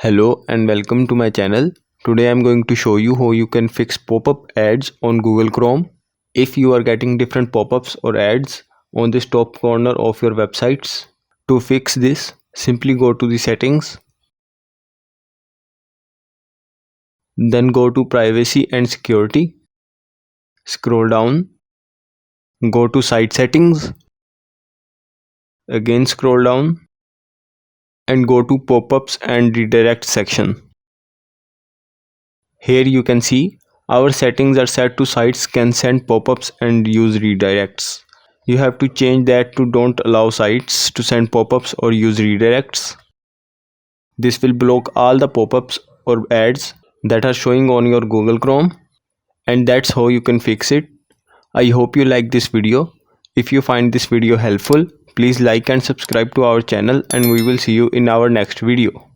Hello and welcome to my channel. Today I'm going to show you how you can fix pop-up ads on Google Chrome. If you are getting different pop-ups or ads on this top corner of your websites, to fix this, simply go to the settings, then go to privacy and security, scroll down, go to site settings, again scroll down and go to pop-ups and redirect section. Here you can see our settings are set to sites can send pop-ups and use redirects. You have to change that to don't allow sites to send pop-ups or use redirects. This will block all the pop-ups or ads that are showing on your Google Chrome, and that's how you can fix it. I hope you like this video. If you find this video helpful, please like and subscribe to our channel, and we will see you in our next video.